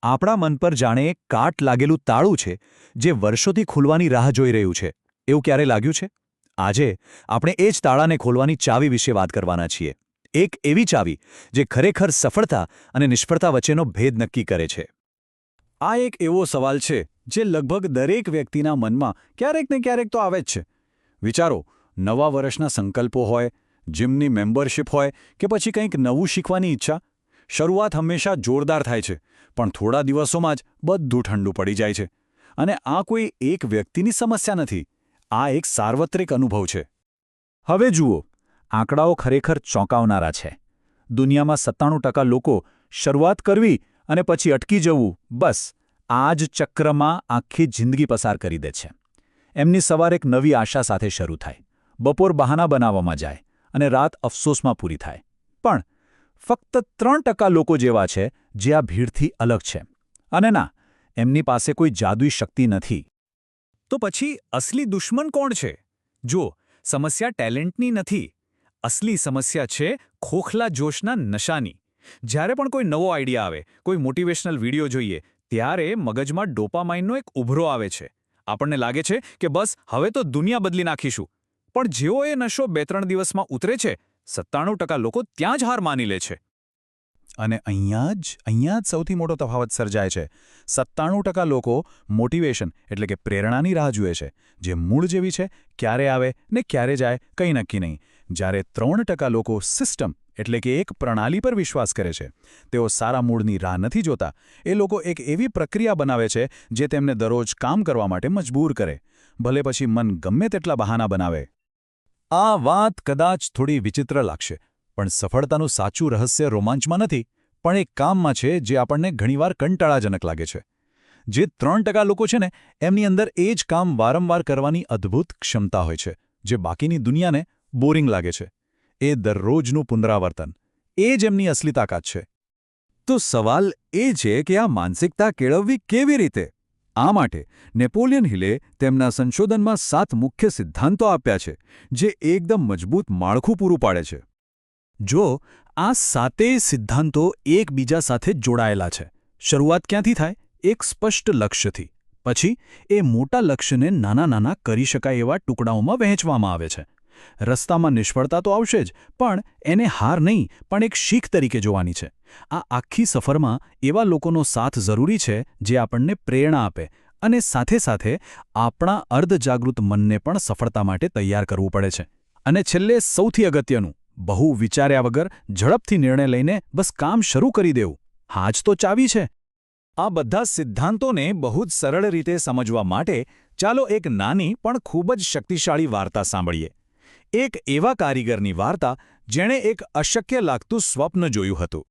આપણા મન પર જાણે એક કાટ લાગેલું તાળું છે જે વર્ષોથી ખુલવાની રાહ જોઈ રહ્યું છે. એવું ક્યારે લાગ્યું છે? આજે આપણે એ જ તાળાને ખોલવાની ચાવી વિશે વાત કરવાના છીએ. એક એવી ચાવી જે ખરેખર સફળતા અને નિષ્ફળતા વચ્ચેનો ભેદ નક્કી કરે છે. આ એક એવો સવાલ છે જે લગભગ દરેક વ્યક્તિના મનમાં ક્યારેક ને ક્યારેક તો આવે જ છે. વિચારો, નવા વર્ષના સંકલ્પો હોય, જીમની મેમ્બરશિપ હોય કે પછી કંઈક નવું શીખવાની ઈચ્છા. શરૂઆત હંમેશા જોરદાર થાય છે, પણ થોડા દિવસોમાં જ બધું ઠંડુ પડી જાય છે. અને આ કોઈ એક વ્યક્તિની સમસ્યા નથી. આ એક સાર્વત્રિક અનુભવ છે. હવે જુઓ, આંકડાઓ ખરેખર ચોંકાવનારા છે. દુનિયામાં 97% લોકો શરૂઆત કરવી અને પછી અટકી જવું, બસ આ જ ચક્રમાં આખી જિંદગી પસાર કરી દે છે. એમની સવાર એક નવી આશા સાથે શરૂ થાય, બપોર બહાના બનાવવામાં જાય અને રાત અફસોસમાં પૂરી થાય. પણ ફક્ત 3% લોકો જેવા છે જે આ ભીડથી અલગ છે. અને ના, એમની પાસે કોઈ જાદુઈ શક્તિ નથી. તો પછી અસલી દુશ્મન કોણ છે? જુઓ, સમસ્યા ટેલેન્ટની નથી. અસલી સમસ્યા છે ખોખલા જોશના નશાની. જ્યારે પણ કોઈ નવો આઈડિયા આવે, કોઈ મોટિવેશનલ વિડીયો જોઈએ, ત્યારે મગજમાં ડોપામાઇનનો એક ઉભરો આવે છે. આપણને લાગે છે કે બસ હવે તો દુનિયા બદલી નાખીશું. પણ જેવો એ નશો 2-3 દિવસમાં ઉતરે છે, 97% લોકો ત્યાં જ હાર માની લે છે. અને અહીંયા જ સૌથી મોટો તફાવત સર્જાય છે. 97% લોકો મોટિવેશન એટલે કે પ્રેરણાની રાહ જુએ છે, જે મૂળ જેવી છે, ક્યારે આવે ને ક્યારે જાય કંઈ નક્કી નહીં. જ્યારે 3% લોકો સિસ્ટમ એટલે કે એક પ્રણાલી પર વિશ્વાસ કરે છે. તેઓ સારા મૂળની રાહ નથી જોતા. એ લોકો એક એવી પ્રક્રિયા બનાવે છે જે તેમને દરરોજ કામ કરવા માટે મજબૂર કરે, ભલે પછી મન ગમે તેટલા બહાના બનાવે. આ વાત કદાચ થોડી વિચિત્ર લાગશે, પણ સફળતાનું સાચું રહસ્ય રોમાંચમાં નથી, પણ એક કામમાં છે જે આપણને ઘણીવાર કંટાળાજનક લાગે છે. જે 3% લોકો છે ને, એમની અંદર એ જ કામ વારંવાર કરવાની અદ્ભુત ક્ષમતા હોય છે, જે બાકીની દુનિયાને બોરિંગ લાગે છે. એ દરરોજનું પુનરાવર્તન, એ જ એમની અસલી તાકાત છે. તો સવાલ એ છે કે આ માનસિકતા કેળવવી કેવી રીતે? આ માટે નેપોલિયન હિલે તેમના સંશોધનમાં 7 મુખ્ય સિદ્ધાંતો આપ્યા છે, જે એકદમ મજબૂત માળખું પૂરું પાડે છે. જો આ 7 સિદ્ધાંતો એકબીજા સાથે જોડાયેલા છે. શરૂઆત ક્યાંથી થાય? એક સ્પષ્ટ લક્ષ્યથી. પછી એ મોટા લક્ષ્યને નાના કરી શકાય એવા ટુકડાઓમાં વહેંચવામાં આવે છે. રસ્તામાં નિષ્ફળતા તો આવશે જ, પણ એને હાર નહીં, પણ એક શીખ તરીકે જોવાની છે. આ આખી સફરમાં એવા લોકોનો સાથ જરૂરી છે જે આપણને પ્રેરણા આપે, અને સાથે સાથે આપણા અર્ધજાગૃત મનને પણ સફળતા માટે તૈયાર કરવું પડે છે. અને છેલ્લે સૌથી અગત્યનું, બહુ વિચાર્યા વગર ઝડપથી નિર્ણય લઈને બસ કામ શરૂ કરી દેવું. હા જ તો ચાવી છે. આ બધા સિદ્ધાંતોને બહુ જ સરળ રીતે સમજવા માટે ચાલો એક નાની પણ ખૂબ જ શક્તિશાળી વાર્તા સાંભળીએ. એક એવા કારીગરની વાર્તા જેણે એક અશક્ય લાગતું સ્વપ્ન જોયું હતું.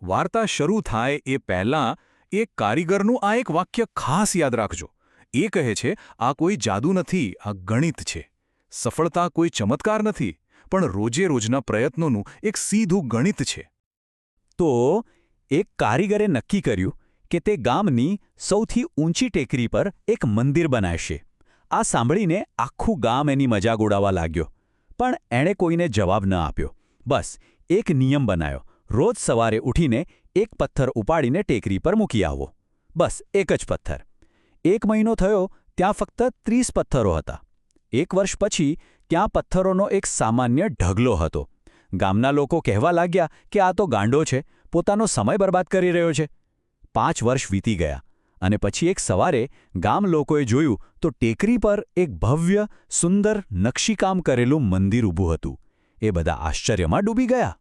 વાર્તા શરૂ થાય એ પહેલાં એક કારીગરનું આ એક વાક્ય ખાસ યાદ રાખજો. એ કહે છે, આ કોઈ જાદુ નથી, આ ગણિત છે. સફળતા કોઈ ચમત્કાર નથી, પણ રોજે રોજના પ્રયત્નોનું એક સીધું ગણિત છે. તો એક કારીગરે નક્કી કર્યું કે તે ગામની સૌથી ઊંચી ટેકરી પર એક મંદિર બનાવશે. આ સાંભળીને આખું ગામ એની મજાક ઉડાવવા લાગ્યો. પણ એણે કોઈને જવાબ ન આપ્યો. બસ એક નિયમ બનાવ્યો, રોજ સવારે ઉઠીને એક પથ્થર ઉપાડીને ટેકરી પર મૂકી આવવો. બસ એક જ પથ્થર. 1 મહિનો થયો, ત્યાં ફક્ત 30 પથ્થરો હતા. 1 વર્ષ પછી ત્યાં પથ્થરોનો એક સામાન્ય ઢગલો હતો. ગામના લોકો કહેવા લાગ્યા કે આ તો ગાંડો છે, પોતાનો સમય બરબાદ કરી રહ્યો છે. 5 વર્ષ વીતી ગયા, અને પછી એક સવારે ગામ લોકોએ જોયું તો ટેકરી પર એક ભવ્ય, સુંદર, નકશીકામ કરેલું મંદિર ઊભું હતું. એ બધા આશ્ચર્યમાં ડૂબી ગયા.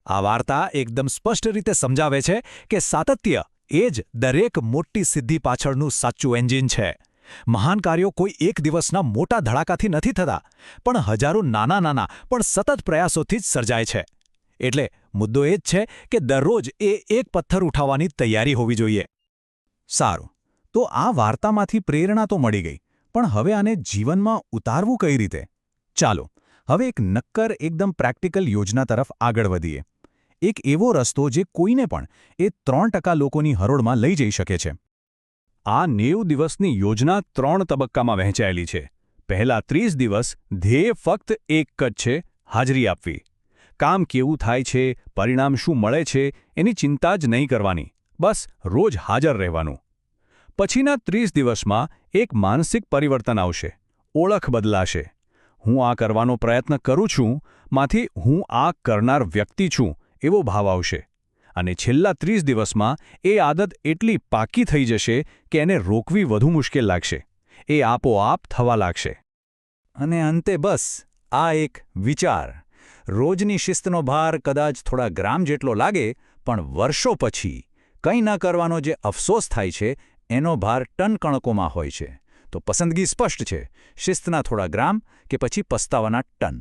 આ વાર્તા એકદમ સ્પષ્ટ રીતે સમજાવે છે કે સાતત્ય એ જ દરેક મોટી સિદ્ધિ પાછળનું સાચું એન્જિન છે. મહાન કાર્યો કોઈ એક દિવસના મોટા ધડાકાથી નથી થતા, પણ હજારો નાના પણ સતત પ્રયાસોથી જ સર્જાય છે. એટલે મુદ્દો એ જ છે કે દરરોજ એક પથ્થર ઉઠાવવાની તૈયારી હોવી જોઈએ. સારું, તો આ વાર્તામાંથી પ્રેરણા તો મળી ગઈ, પણ હવે આને જીવનમાં ઉતારવું કઈ રીતે? ચાલો હવે એક નક્કર, એકદમ પ્રેક્ટિકલ યોજના તરફ આગળ વધીએ. એક એવો રસ્તો જે કોઈને પણ એ 3% લોકોની હરોળમાં લઈ જઈ શકે છે. આ 90 દિવસની યોજના 3 તબક્કામાં વહેંચાયેલી છે. પહેલા 30 દિવસ ધ્યેય ફક્ત એક જ છે, હાજરી આપવી. કામ કેવું થાય છે, પરિણામ શું મળે છે, એની ચિંતા જ નહીં કરવાની. બસ રોજ હાજર રહેવાનું. પછીના 30 દિવસમાં એક માનસિક પરિવર્તન આવશે. ઓળખ બદલાશે. હું આ કરવાનો પ્રયત્ન કરું છું માંથી હું આ કરનાર વ્યક્તિ છું એવો ભાવ આવશે. અને છેલ્લા 30 દિવસમાં એ આદત એટલી પાકી થઈ જશે કે એને રોકવી વધુ મુશ્કેલ લાગશે. એ આપોઆપ થવા લાગશે. અને અંતે બસ આ એક વિચાર. રોજની શિસ્તનો ભાર કદાચ થોડા ગ્રામ જેટલો લાગે, પણ વર્ષો પછી કંઈ ન કરવાનો જે અફસોસ થાય છે એનો ભાર ટન કણકોમાં હોય છે. તો પસંદગી સ્પષ્ટ છે: શિસ્તના થોડા ગ્રામ કે પછી પસ્તાવાના ટન.